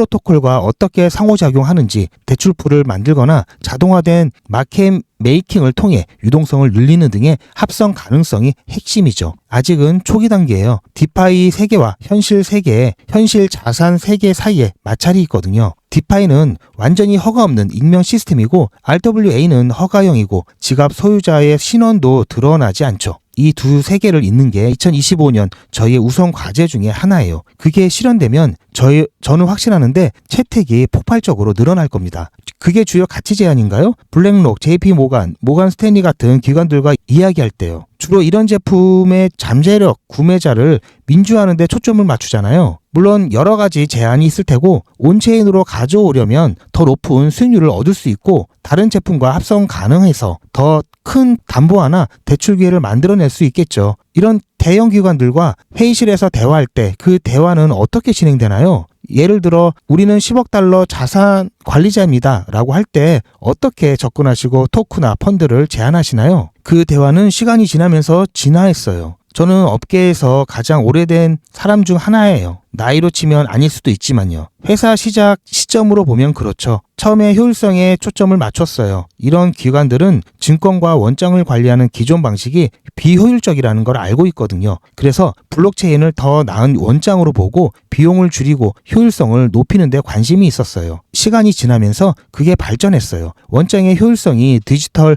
프로토콜과 어떻게 상호작용하는지 대출풀을 만들거나 자동화된 마켓 메이킹을 통해 유동성을 늘리는 등의 합성 가능성이 핵심이죠. 아직은 초기 단계예요. 디파이 세계와 현실 세계의 현실 자산 세계 사이에 마찰이 있거든요. 디파이는 완전히 허가 없는 익명 시스템이고 RWA는 허가형이고 지갑 소유자의 신원도 드러나지 않죠. 이 두 세계를 잇는 게 2025년 저희의 우선 과제 중에 하나예요. 그게 실현되면 저는 확신하는데 채택이 폭발적으로 늘어날 겁니다. 그게 주요 가치 제안인가요? 블랙록, JP 모간 스탠리 같은 기관들과 이야기할 때요. 주로 이런 제품의 잠재력 구매자를 민주화하는 데 초점을 맞추잖아요. 물론 여러 가지 제한이 있을 테고 온체인으로 가져오려면 더 높은 수익률을 얻을 수 있고 다른 제품과 합성 가능해서 더 큰 담보화나 대출 기회를 만들어낼 수 있겠죠. 이런 대형 기관들과 회의실에서 대화할 때 그 대화는 어떻게 진행되나요? 예를 들어 우리는 10억 달러 자산 관리자입니다 라고 할 때 어떻게 접근하시고 토크나 펀드를 제안하시나요? 그 대화는 시간이 지나면서 진화했어요. 저는 업계에서 가장 오래된 사람 중 하나예요. 나이로 치면 아닐 수도 있지만요. 회사 시작 시점으로 보면 그렇죠. 처음에 효율성에 초점을 맞췄어요. 이런 기관들은 증권과 원장을 관리하는 기존 방식이 비효율적이라는 걸 알고 있거든요. 그래서 블록체인을 더 나은 원장으로 보고 비용을 줄이고 효율성을 높이는 데 관심이 있었어요. 시간이 지나면서 그게 발전했어요. 원장의 효율성이 디지털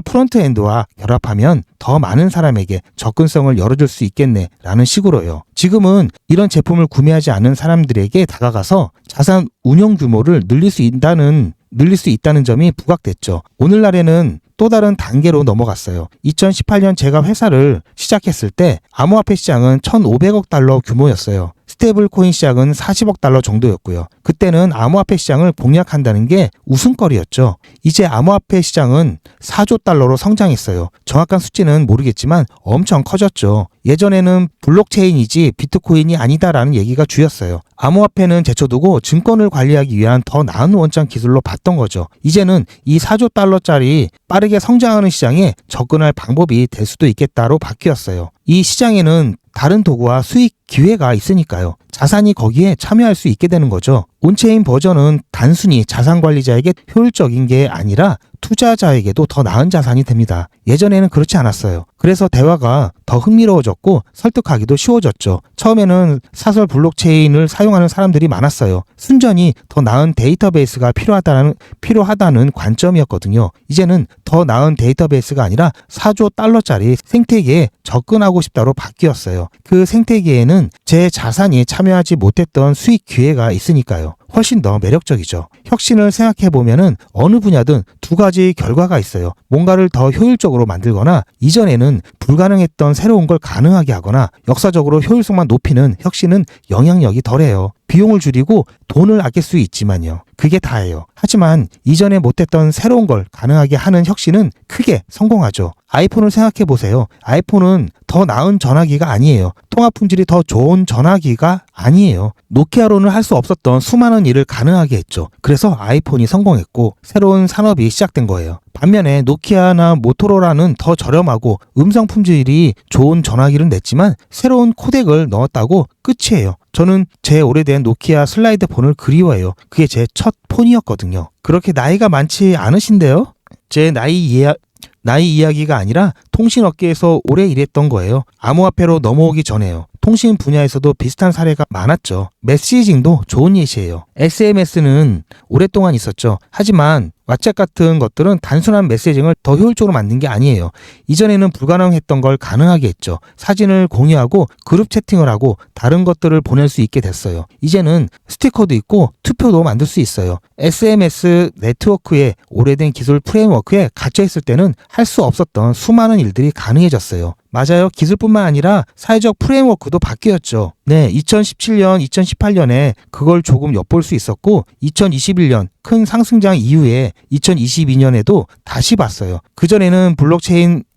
프론트엔드와 결합하면 더 많은 사람에게 접근성을 열어줄 수 있겠네라는 식으로요. 지금은 이런 제품을 구매하지 않은 사람들에게 다가가서 자산 운용 규모를 늘릴 수 있다는 점이 부각됐죠. 오늘날에는 또 다른 단계로 넘어갔어요. 2018년 제가 회사를 시작했을 때 암호화폐 시장은 1,500억 달러 규모였어요. 스테이블 코인 시장은 40억 달러 정도였고요. 그때는 암호화폐 시장을 공략한다는 게 웃음거리였죠. 이제 암호화폐 시장은 4조 달러로 성장했어요. 정확한 수치는 모르겠지만 엄청 커졌죠. 예전에는 블록체인이지 비트코인이 아니다라는 얘기가 주였어요. 암호화폐는 제쳐두고 증권을 관리하기 위한 더 나은 원장 기술로 봤던 거죠. 이제는 이 4조 달러짜리 빠르게 성장하는 시장에 접근할 방법이 될 수도 있겠다로 바뀌었어요. 이 시장에는 다른 도구와 수익 기회가 있으니까요. 자산이 거기에 참여할 수 있게 되는 거죠. 온체인 버전은 단순히 자산 관리자에게 효율적인 게 아니라 투자자에게도 더 나은 자산이 됩니다. 예전에는 그렇지 않았어요. 그래서 대화가 더 흥미로워졌고 설득하기도 쉬워졌죠. 처음에는 사설 블록체인을 사용하는 사람들이 많았어요. 순전히 더 나은 데이터베이스가 필요하다는 관점이었거든요. 이제는 더 나은 데이터베이스가 아니라 4조 달러짜리 생태계에 접근하고 싶다로 바뀌었어요. 그 생태계에는 제 자산이 참여하지 못했던 수익 기회가 있으니까요. 훨씬 더 매력적이죠. 혁신을 생각해보면은 어느 분야든 두 가지 결과가 있어요. 뭔가를 더 효율적으로 만들거나 이전에는 불가능했던 새로운 걸 가능하게 하거나 역사적으로 효율성만 높이는 혁신은 영향력이 덜해요. 비용을 줄이고 돈을 아낄 수 있지만요. 그게 다예요. 하지만 이전에 못했던 새로운 걸 가능하게 하는 혁신은 크게 성공하죠. 아이폰을 생각해보세요. 아이폰은 더 나은 전화기가 아니에요. 통화 품질이 더 좋은 전화기가 아니에요. 노키아로는 할 수 없었던 수많은 일을 가능하게 했죠. 그래서 아이폰이 성공했고 새로운 산업이 시작된 거예요. 반면에 노키아나 모토로라는 더 저렴하고 음성 품질이 좋은 전화기를 냈지만 새로운 코덱을 넣었다고 끝이에요. 저는 제 오래된 노키아 슬라이드 폰을 그리워해요. 그게 제 첫 폰이었거든요. 그렇게 나이가 많지 않으신데요? 제 나이 이야기가 아니라 통신업계에서 오래 일했던 거예요. 암호화폐로 넘어오기 전에요. 통신 분야에서도 비슷한 사례가 많았죠. 메시징도 좋은 예시예요. SMS는 오랫동안 있었죠. 하지만 왓챗 같은 것들은 단순한 메시징을 더 효율적으로 만든 게 아니에요. 이전에는 불가능했던 걸 가능하게 했죠. 사진을 공유하고 그룹 채팅을 하고 다른 것들을 보낼 수 있게 됐어요. 이제는 스티커도 있고 투표도 만들 수 있어요. SMS 네트워크의 오래된 기술 프레임워크에 갇혀있을 때는 할 수 없었던 수많은 일들이 가능해졌어요. 맞아요. 기술뿐만 아니라 사회적 프레임워크도 바뀌었죠. 네, 2017년, 2018년에 그걸 조금 엿볼 수 있었고 2021년 큰 상승장 이후에 2022년에도 다시 봤어요. 그전에는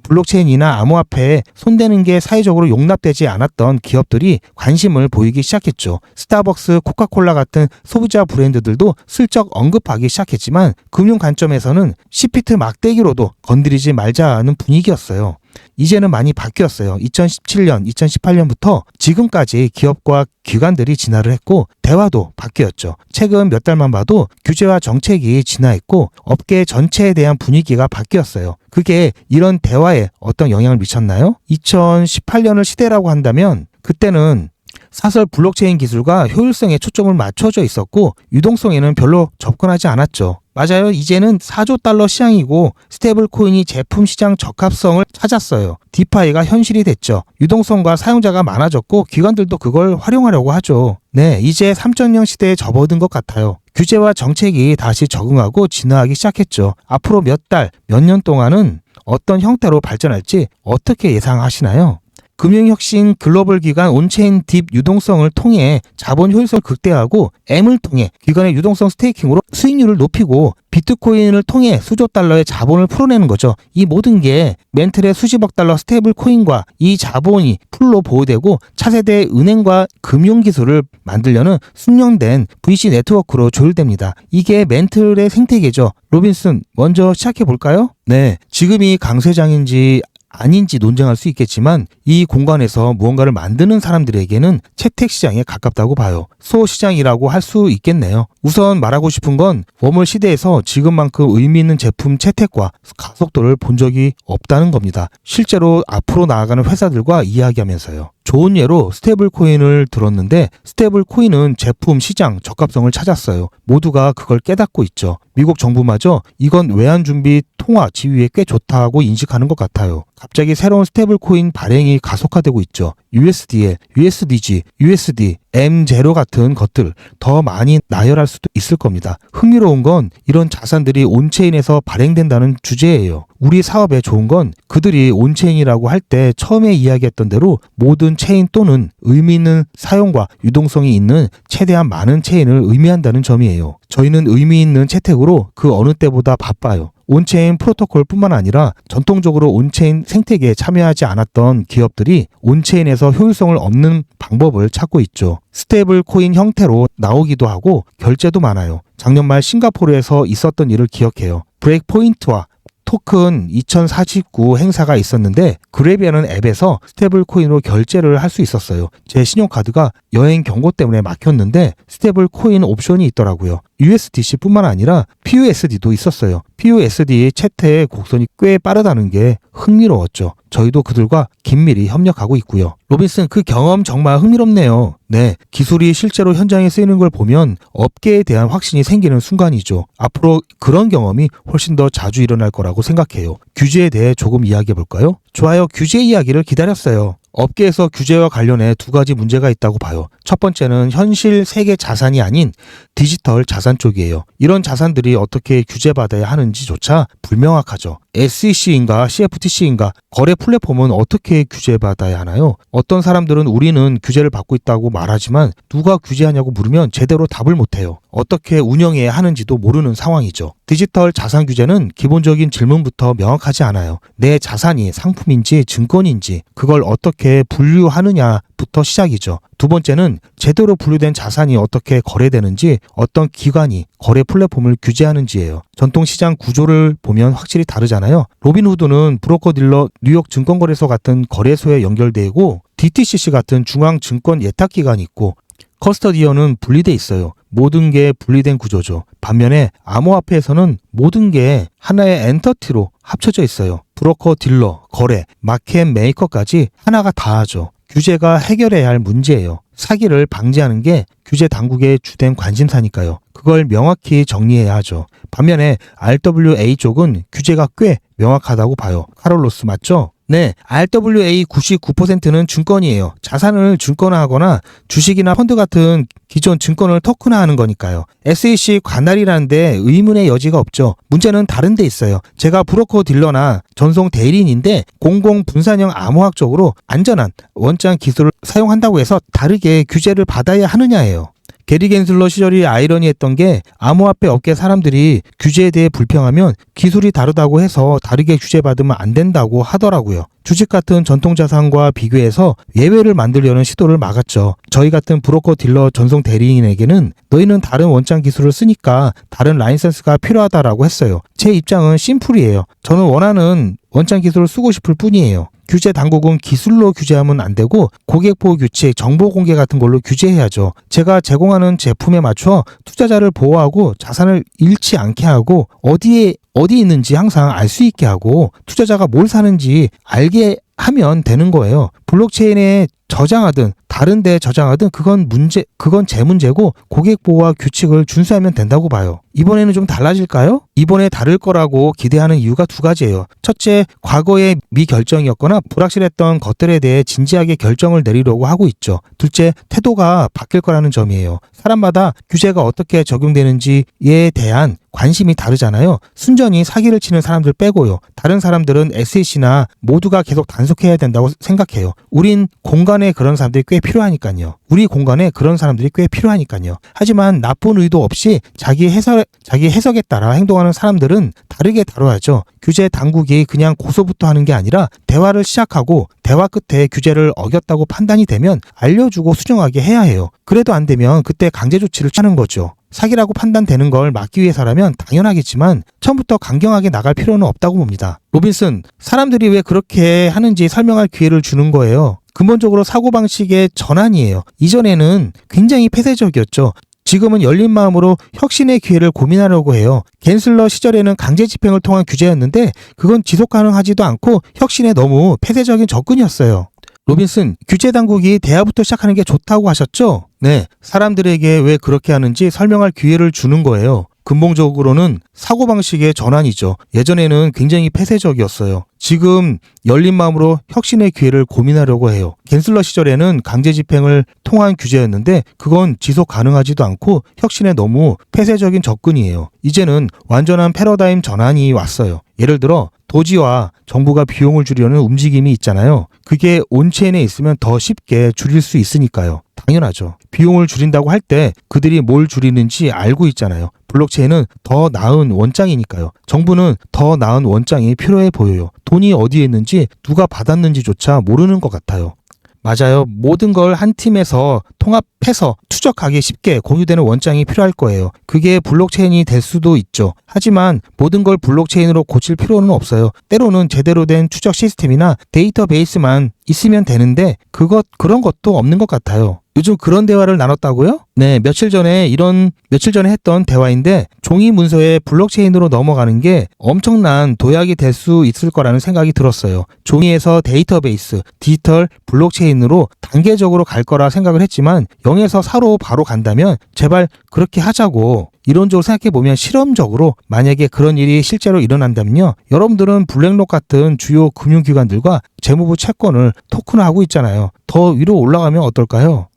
블록체인이나 암호화폐에 손대는 게 사회적으로 용납되지 않았던 기업들이 관심을 보이기 시작했죠. 스타벅스, 코카콜라 같은 소비자 브랜드들도 슬쩍 언급하기 시작했지만 금융 관점에서는 10피트 막대기로도 건드리지 말자는 분위기였어요. 이제는 많이 바뀌었어요. 2017년, 2018년부터 지금까지 기업과 기관들이 진화를 했고 대화도 바뀌었죠. 최근 몇 달만 봐도 규제와 정책이 진화했고 업계 전체에 대한 분위기가 바뀌었어요. 그게 이런 대화에 어떤 영향을 미쳤나요? 2018년을 시대라고 한다면 그때는 사설 블록체인 기술과 효율성에 초점을 맞춰져 있었고 유동성에는 별로 접근하지 않았죠. 맞아요. 이제는 4조 달러 시장이고 스테이블 코인이 제품 시장 적합성을 찾았어요. 디파이가 현실이 됐죠. 유동성과 사용자가 많아졌고 기관들도 그걸 활용하려고 하죠. 네, 이제 3.0 시대에 접어든 것 같아요. 규제와 정책이 다시 적응하고 진화하기 시작했죠. 앞으로 몇 달, 몇 년 동안은 어떤 형태로 발전할지 어떻게 예상하시나요? 금융혁신 글로벌 기관 온체인 딥 유동성을 통해 자본 효율성을 극대화하고 M을 통해 기관의 유동성 스테이킹으로 수익률을 높이고 비트코인을 통해 수조 달러의 자본을 풀어내는 거죠. 이 모든 게 멘틀의 수십억 달러 스테이블 코인과 이 자본이 풀로 보호되고 차세대 은행과 금융기술을 만들려는 숙련된 VC 네트워크로 조율됩니다. 이게 멘틀의 생태계죠. 로빈슨, 먼저 시작해 볼까요? 네, 지금이 강세장인지 아닌지 논쟁할 수 있겠지만 이 공간에서 무언가를 만드는 사람들에게는 채택시장에 가깝다고 봐요. 소시장이라고 할 수 있겠네요. 우선 말하고 싶은 건 웜월 시대에서 지금만큼 의미 있는 제품 채택과 가속도를 본 적이 없다는 겁니다. 실제로 앞으로 나아가는 회사들과 이야기하면서요. 좋은 예로 스테이블 코인을 들었는데 스테이블 코인은 제품 시장 적합성을 찾았어요. 모두가 그걸 깨닫고 있죠. 미국 정부마저 이건 외환 준비 통화 지위에 꽤 좋다고 인식하는 것 같아요. 갑자기 새로운 스테이블 코인 발행이 가속화되고 있죠. USDL, USDG, USD, M0 같은 것들 더 많이 나열할 수도 있을 겁니다. 흥미로운 건 이런 자산들이 온체인에서 발행된다는 주제예요. 우리 사업에 좋은 건 그들이 온체인이라고 할 때 처음에 이야기했던 대로 모든 체인 또는 의미 있는 사용과 유동성이 있는 최대한 많은 체인을 의미한다는 점이에요. 저희는 의미 있는 채택으로 그 어느 때보다 바빠요. 온체인 프로토콜뿐만 아니라 전통적으로 온체인 생태계에 참여하지 않았던 기업들이 온체인에서 효율성을 얻는 방법을 찾고 있죠. 스테이블 코인 형태로 나오기도 하고 결제도 많아요. 작년 말 싱가포르에서 있었던 일을 기억해요. 브레이크 포인트와 토큰 2049 행사가 있었는데 그래비아는 앱에서 스테이블 코인으로 결제를 할 수 있었어요. 제 신용카드가 여행 경고 때문에 막혔는데 스테이블 코인 옵션이 있더라고요. USDC뿐만 아니라 PUSD도 있었어요. PUSD의 채택 곡선이 꽤 빠르다는 게 흥미로웠죠. 저희도 그들과 긴밀히 협력하고 있고요. 로빈슨, 그 경험 정말 흥미롭네요. 네, 기술이 실제로 현장에 쓰이는 걸 보면 업계에 대한 확신이 생기는 순간이죠. 앞으로 그런 경험이 훨씬 더 자주 일어날 거라고 생각해요. 규제에 대해 조금 이야기해 볼까요? 좋아요. 규제 이야기를 기다렸어요. 업계에서 규제와 관련해 두 가지 문제가 있다고 봐요. 첫 번째는 현실 세계 자산이 아닌 디지털 자산 쪽이에요. 이런 자산들이 어떻게 규제받아야 하는지조차 불명확하죠. SEC인가 CFTC인가 거래 플랫폼은 어떻게 규제받아야 하나요? 어떤 사람들은 우리는 규제를 받고 있다고 말하지만 누가 규제하냐고 물으면 제대로 답을 못해요. 어떻게 운영해야 하는지도 모르는 상황이죠. 디지털 자산 규제는 기본적인 질문부터 명확하지 않아요. 내 자산이 상품인지 증권인지 그걸 어떻게 분류하느냐부터 시작이죠. 두 번째는 제대로 분류된 자산이 어떻게 거래되는지 어떤 기관이 거래 플랫폼을 규제하는지예요. 전통시장 구조를 보면 확실히 다르잖아요. 로빈후드는 브로커 딜러 뉴욕 증권거래소 같은 거래소에 연결되고 DTCC 같은 중앙증권 예탁기관이 있고 커스터디언은 분리돼 있어요. 모든 게 분리된 구조죠. 반면에 암호화폐에서는 모든 게 하나의 엔터티로 합쳐져 있어요. 브로커, 딜러, 거래, 마켓 메이커까지 하나가 다 하죠. 규제가 해결해야 할 문제예요. 사기를 방지하는 게 규제 당국의 주된 관심사니까요. 그걸 명확히 정리해야 하죠. 반면에 RWA 쪽은 규제가 꽤 명확하다고 봐요. 카롤로스 맞죠? 네, RWA 99%는 증권이에요. 자산을 증권화하거나 주식이나 펀드 같은 기존 증권을 토큰화하는 거니까요. SEC 관할이라는데 의문의 여지가 없죠. 문제는 다른 데 있어요. 제가 브로커 딜러나 전송 대리인인데 공공 분산형 암호학적으로 안전한 원장 기술을 사용한다고 해서 다르게 규제를 받아야 하느냐예요. 게리 겐슬러 시절이 아이러니했던 게 암호화폐 업계 사람들이 규제에 대해 불평하면 기술이 다르다고 해서 다르게 규제받으면 안 된다고 하더라고요. 주식 같은 전통자산과 비교해서 예외를 만들려는 시도를 막았죠. 저희 같은 브로커 딜러 전송 대리인에게는 너희는 다른 원장 기술을 쓰니까 다른 라이센스가 필요하다라고 했어요. 제 입장은 심플이에요. 저는 원하는 원장 기술을 쓰고 싶을 뿐이에요. 규제 당국은 기술로 규제하면 안 되고 고객 보호 규칙, 정보 공개 같은 걸로 규제해야죠. 제가 제공하는 제품에 맞춰 투자자를 보호하고 자산을 잃지 않게 하고 어디 있는지 항상 알 수 있게 하고 투자자가 뭘 사는지 알게 하면 되는 거예요. 블록체인에 저장하든 다른 데 저장하든 그건 제 문제고 고객 보호와 규칙을 준수하면 된다고 봐요. 이번에는 좀 달라질까요? 이번에 다를 거라고 기대하는 이유가 두 가지예요. 첫째, 과거의 미결정이었거나 불확실했던 것들에 대해 진지하게 결정을 내리려고 하고 있죠. 둘째, 태도가 바뀔 거라는 점이에요. 사람마다 규제가 어떻게 적용되는지에 대한 관심이 다르잖아요. 순전히 사기를 치는 사람들 빼고요. 다른 사람들은 SEC나 모두가 계속 단속해야 된다고 생각해요. 우린 공간에 그런 사람들이 꽤 필요하니까요. 우리 공간에 그런 사람들이 꽤 필요하니까요. 하지만 나쁜 의도 없이 자기 해석에 따라 행동하는 사람들은 다르게 다뤄야죠. 규제 당국이 그냥 고소부터 하는 게 아니라 대화를 시작하고 대화 끝에 규제를 어겼다고 판단이 되면 알려주고 수정하게 해야 해요. 그래도 안 되면 그때 강제 조치를 취하는 거죠. 사기라고 판단되는 걸 막기 위해서라면 당연하겠지만 처음부터 강경하게 나갈 필요는 없다고 봅니다. 로빈슨, 사람들이 왜 그렇게 하는지 설명할 기회를 주는 거예요. 근본적으로 사고방식의 전환이에요. 이전에는 굉장히 폐쇄적이었죠. 지금은 열린 마음으로 혁신의 기회를 고민하려고 해요. 겐슬러 시절에는 강제 집행을 통한 규제였는데 그건 지속 가능하지도 않고 혁신에 너무 폐쇄적인 접근이었어요. 로빈슨, 규제 당국이 대화부터 시작하는 게 좋다고 하셨죠? 네, 사람들에게 왜 그렇게 하는지 설명할 기회를 주는 거예요. 근본적으로는 사고방식의 전환이죠. 예전에는 굉장히 폐쇄적이었어요. 지금 열린 마음으로 혁신의 기회를 고민하려고 해요. 겐슬러 시절에는 강제 집행을 통한 규제였는데 그건 지속 가능하지도 않고 혁신에 너무 폐쇄적인 접근이에요. 이제는 완전한 패러다임 전환이 왔어요. 예를 들어 도지와 정부가 비용을 줄이려는 움직임이 있잖아요. 그게 온체인에 있으면 더 쉽게 줄일 수 있으니까요. 당연하죠. 비용을 줄인다고 할 때 그들이 뭘 줄이는지 알고 있잖아요. 블록체인은 더 나은 원장이니까요. 정부는 더 나은 원장이 필요해 보여요. 돈이 어디에 있는지 누가 받았는지조차 모르는 것 같아요. 맞아요. 모든 걸 한 팀에서 통합해서 추적하기 쉽게 공유되는 원장이 필요할 거예요. 그게 블록체인이 될 수도 있죠. 하지만 모든 걸 블록체인으로 고칠 필요는 없어요. 때로는 제대로 된 추적 시스템이나 데이터베이스만 있으면 되는데 그런 것도 없는 것 같아요. 요즘 그런 대화를 나눴다고요? 네, 며칠 전에 했던 대화인데 종이 문서에 블록체인으로 넘어가는 게 엄청난 도약이 될 수 있을 거라는 생각이 들었어요. 종이에서 데이터베이스, 디지털 블록체인으로 단계적으로 갈 거라 생각을 했지만 0에서 4로 바로 간다면 제발 그렇게 하자고 이론적으로 생각해보면 실험적으로 만약에 그런 일이 실제로 일어난다면요. 여러분들은 블랙록 같은 주요 금융기관들과 재무부 채권을 토큰화하고 있잖아요. 더 위로 올라가면 어떨까요?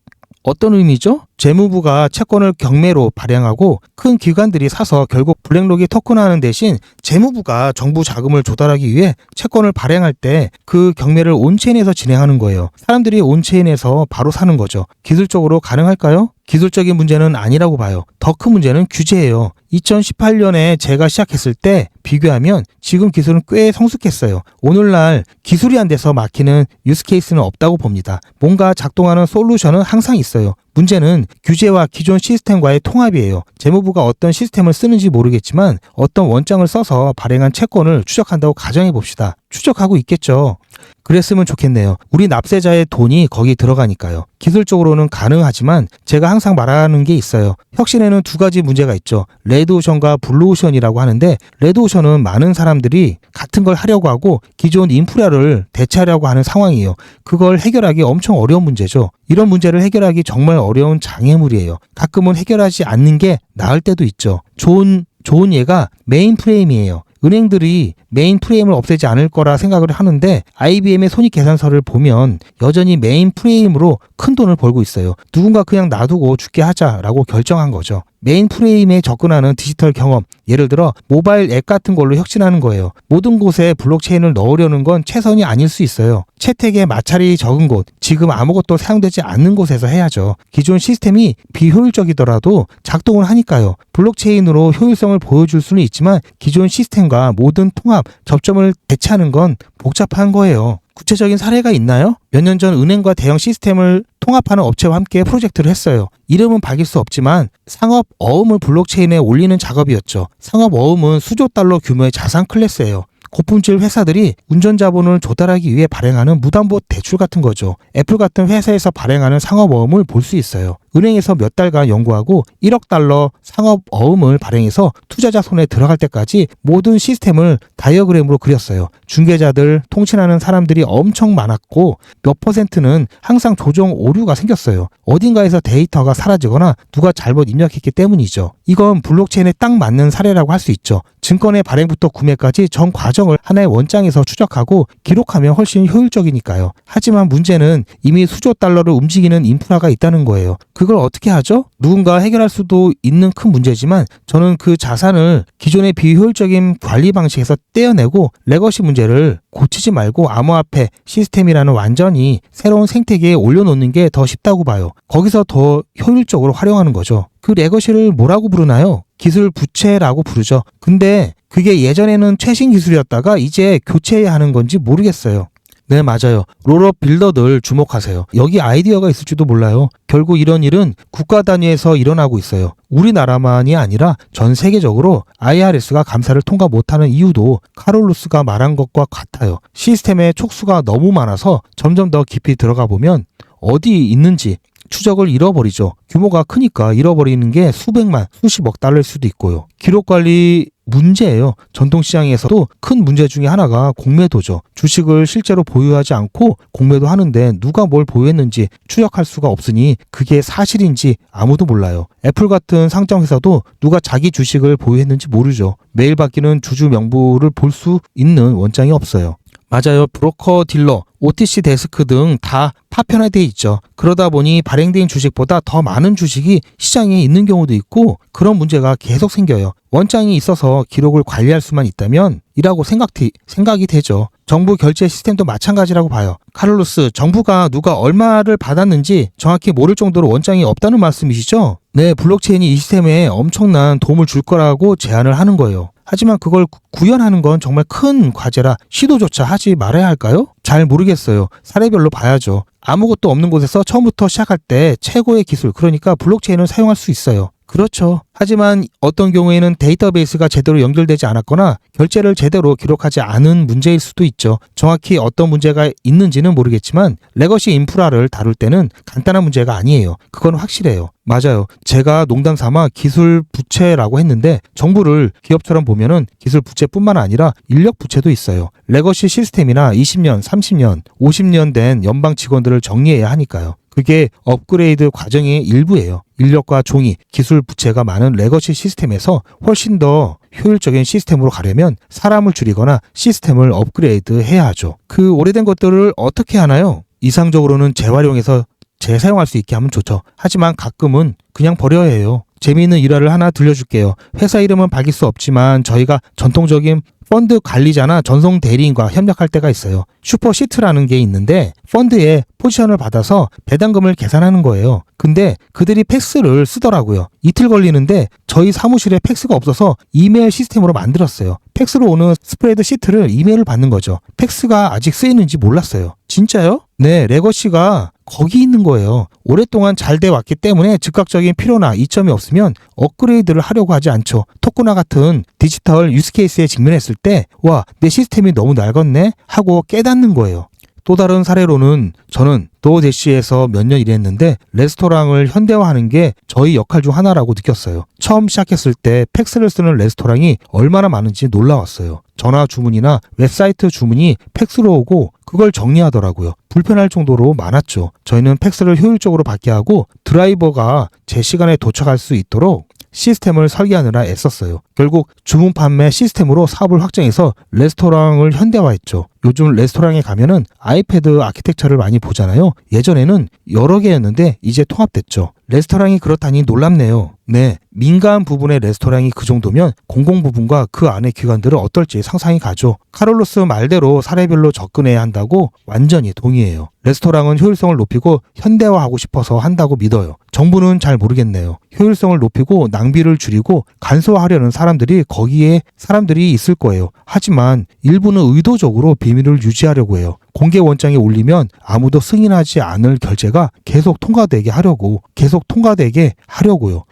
어떤 의미죠? 재무부가 채권을 경매로 발행하고 큰 기관들이 사서 결국 블랙록이 토큰화하는 대신 재무부가 정부 자금을 조달하기 위해 채권을 발행할 때 그 경매를 온체인에서 진행하는 거예요. 사람들이 온체인에서 바로 사는 거죠. 기술적으로 가능할까요? 기술적인 문제는 아니라고 봐요. 더 큰 문제는 규제예요. 2018년에 제가 시작했을 때 비교하면 지금 기술은 꽤 성숙했어요. 오늘날 기술이 안 돼서 막히는 유스케이스는 없다고 봅니다. 뭔가 작동하는 솔루션은 항상 있어요. 문제는 규제와 기존 시스템과의 통합이에요. 재무부가 어떤 시스템을 쓰는지 모르겠지만 어떤 원장을 써서 발행한 채권을 추적한다고 가정해 봅시다. 추적하고 있겠죠. 그랬으면 좋겠네요. 우리 납세자의 돈이 거기 들어가니까요. 기술적으로는 가능하지만 제가 항상 말하는 게 있어요. 혁신에는 두 가지 문제가 있죠. 레드오션과 블루오션이라고 하는데 레드오션은 많은 사람들이 같은 걸 하려고 하고 기존 인프라를 대체하려고 하는 상황이에요. 그걸 해결하기 엄청 어려운 문제죠. 이런 문제를 해결하기 정말 어려운 장애물이에요. 가끔은 해결하지 않는 게 나을 때도 있죠. 좋은 예가 메인 프레임이에요. 은행들이 메인 프레임을 없애지 않을 거라 생각을 하는데 IBM의 손익 계산서를 보면 여전히 메인 프레임으로 큰 돈을 벌고 있어요. 누군가 그냥 놔두고 죽게 하자라고 결정한 거죠. 메인 프레임에 접근하는 디지털 경험, 예를 들어 모바일 앱 같은 걸로 혁신하는 거예요. 모든 곳에 블록체인을 넣으려는 건 최선이 아닐 수 있어요. 채택에 마찰이 적은 곳, 지금 아무것도 사용되지 않는 곳에서 해야죠. 기존 시스템이 비효율적이더라도 작동을 하니까요. 블록체인으로 효율성을 보여줄 수는 있지만 기존 시스템과 모든 통합, 접점을 대체하는 건 복잡한 거예요. 구체적인 사례가 있나요? 몇 년 전 은행과 대형 시스템을 통합하는 업체와 함께 프로젝트를 했어요. 이름은 밝힐 수 없지만 상업 어음을 블록체인에 올리는 작업이었죠. 상업 어음은 수조 달러 규모의 자산 클래스예요. 고품질 회사들이 운전 자본을 조달하기 위해 발행하는 무담보 대출 같은 거죠. 애플 같은 회사에서 발행하는 상업어음을 볼 수 있어요. 은행에서 몇 달간 연구하고 1억 달러 상업어음을 발행해서 투자자 손에 들어갈 때까지 모든 시스템을 다이어그램으로 그렸어요. 중개자들, 통신하는 사람들이 엄청 많았고 몇 %는 항상 조정 오류가 생겼어요. 어딘가에서 데이터가 사라지거나 누가 잘못 입력했기 때문이죠. 이건 블록체인에 딱 맞는 사례라고 할 수 있죠. 증권의 발행부터 구매까지 전 과정을 하나의 원장에서 추적하고 기록하면 훨씬 효율적이니까요. 하지만 문제는 이미 수조 달러를 움직이는 인프라가 있다는 거예요. 그걸 어떻게 하죠? 누군가 해결할 수도 있는 큰 문제지만 저는 그 자산을 기존의 비효율적인 관리 방식에서 떼어내고 레거시 문제를 고치지 말고 암호화폐 시스템이라는 완전히 새로운 생태계에 올려놓는 게 더 쉽다고 봐요. 거기서 더 효율적으로 활용하는 거죠. 그 레거시를 뭐라고 부르나요? 기술 부채라고 부르죠. 근데 그게 예전에는 최신 기술이었다가 이제 교체해야 하는 건지 모르겠어요. 네, 맞아요. 롤업 빌더들 주목하세요. 여기 아이디어가 있을지도 몰라요. 결국 이런 일은 국가 단위에서 일어나고 있어요. 우리나라만이 아니라 전 세계적으로 IRS가 감사를 통과 못하는 이유도 카롤루스가 말한 것과 같아요. 시스템의 촉수가 너무 많아서 점점 더 깊이 들어가 보면 어디 있는지 추적을 잃어버리죠. 규모가 크니까 잃어버리는 게 수백만, 수십억 달러일 수도 있고요. 기록관리 문제예요. 전통시장에서도 큰 문제 중에 하나가 공매도죠. 주식을 실제로 보유하지 않고 공매도 하는데 누가 뭘 보유했는지 추적할 수가 없으니 그게 사실인지 아무도 몰라요. 애플 같은 상장회사도 누가 자기 주식을 보유했는지 모르죠. 매일 바뀌는 주주 명부를 볼 수 있는 원장이 없어요. 맞아요. 브로커, 딜러, OTC 데스크 등 다 파편화되어 있죠. 그러다 보니 발행된 주식보다 더 많은 주식이 시장에 있는 경우도 있고 그런 문제가 계속 생겨요. 원장이 있어서 기록을 관리할 수만 있다면 이라고 생각이 되죠. 정부 결제 시스템도 마찬가지라고 봐요. 카를로스, 정부가 누가 얼마를 받았는지 정확히 모를 정도로 원장이 없다는 말씀이시죠? 네, 블록체인이 이 시스템에 엄청난 도움을 줄 거라고 제안을 하는 거예요. 하지만 그걸 구현하는 건 정말 큰 과제라 시도조차 하지 말아야 할까요? 잘 모르겠어요. 사례별로 봐야죠. 아무것도 없는 곳에서 처음부터 시작할 때 최고의 기술, 그러니까 블록체인을 사용할 수 있어요. 그렇죠. 하지만 어떤 경우에는 데이터베이스가 제대로 연결되지 않았거나 결제를 제대로 기록하지 않은 문제일 수도 있죠. 정확히 어떤 문제가 있는지는 모르겠지만 레거시 인프라를 다룰 때는 간단한 문제가 아니에요. 그건 확실해요. 맞아요. 제가 농담 삼아 기술 부채라고 했는데 정부를 기업처럼 보면은 기술 부채뿐만 아니라 인력 부채도 있어요. 레거시 시스템이나 20년, 30년, 50년 된 연방 직원들을 정리해야 하니까요. 그게 업그레이드 과정의 일부예요. 인력과 종이, 기술 부채가 많은 레거시 시스템에서 훨씬 더 효율적인 시스템으로 가려면 사람을 줄이거나 시스템을 업그레이드 해야 하죠. 그 오래된 것들을 어떻게 하나요? 이상적으로는 재활용해서 재사용할 수 있게 하면 좋죠. 하지만 가끔은 그냥 버려야 해요. 재미있는 일화를 하나 들려줄게요. 회사 이름은 밝힐 수 없지만 저희가 전통적인 펀드 관리자나 전송 대리인과 협력할 때가 있어요. 슈퍼시트라는 게 있는데 펀드에 포지션을 받아서 배당금을 계산하는 거예요. 근데 그들이 팩스를 쓰더라고요. 이틀 걸리는데 저희 사무실에 팩스가 없어서 이메일 시스템으로 만들었어요. 팩스로 오는 스프레드 시트를 이메일을 받는 거죠. 팩스가 아직 쓰이는지 몰랐어요. 진짜요? 네, 레거시가 거기 있는 거예요. 오랫동안 잘 돼 왔기 때문에 즉각적인 필요나 이점이 없으면 업그레이드를 하려고 하지 않죠. 토크나 같은 디지털 유스케이스에 직면했을 때 와, 내 시스템이 너무 낡았네 하고 깨닫는 거예요. 또 다른 사례로는 저는 도어대시에서 몇 년 일했는데 레스토랑을 현대화하는 게 저희 역할 중 하나라고 느꼈어요. 처음 시작했을 때 팩스를 쓰는 레스토랑이 얼마나 많은지 놀라웠어요. 전화 주문이나 웹사이트 주문이 팩스로 오고 그걸 정리하더라고요. 불편할 정도로 많았죠. 저희는 팩스를 효율적으로 받게 하고 드라이버가 제 시간에 도착할 수 있도록 시스템을 설계하느라 애썼어요. 결국 주문 판매 시스템으로 사업을 확장해서 레스토랑을 현대화했죠. 요즘 레스토랑에 가면은 아이패드 아키텍처를 많이 보잖아요. 예전에는 여러 개였는데 이제 통합됐죠. 레스토랑이 그렇다니 놀랍네요. 네, 민간 부분의 레스토랑이 그 정도면 공공 부분과 그 안의 기관들은 어떨지 상상이 가죠. 카를로스 말대로 사례별로 접근해야 한다고 완전히 동의해요. 레스토랑은 효율성을 높이고 현대화하고 싶어서 한다고 믿어요. 정부는 잘 모르겠네요. 효율성을 높이고 낭비를 줄이고 간소화하려는 사람들이 있을 거예요. 하지만 일부는 의도적으로 비밀을 유지하려고 해요. 공개 원장에 올리면 아무도 승인하지 않을 결제가 계속 통과되게 하려고요.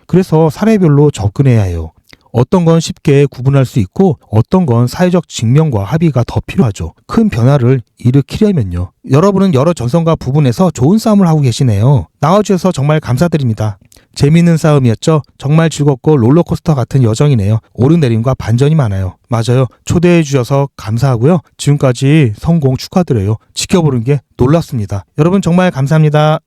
그래서 사례별로 접근해야 해요. 어떤 건 쉽게 구분할 수 있고 어떤 건 사회적 증명과 합의가 더 필요하죠. 큰 변화를 일으키려면요. 여러분은 여러 전선과 부분에서 좋은 싸움을 하고 계시네요. 나와주셔서 정말 감사드립니다. 재미있는 싸움이었죠. 정말 즐겁고 롤러코스터 같은 여정이네요. 오르내림과 반전이 많아요. 맞아요. 초대해 주셔서 감사하고요. 지금까지 성공 축하드려요. 지켜보는 게 놀랍습니다. 여러분 정말 감사합니다.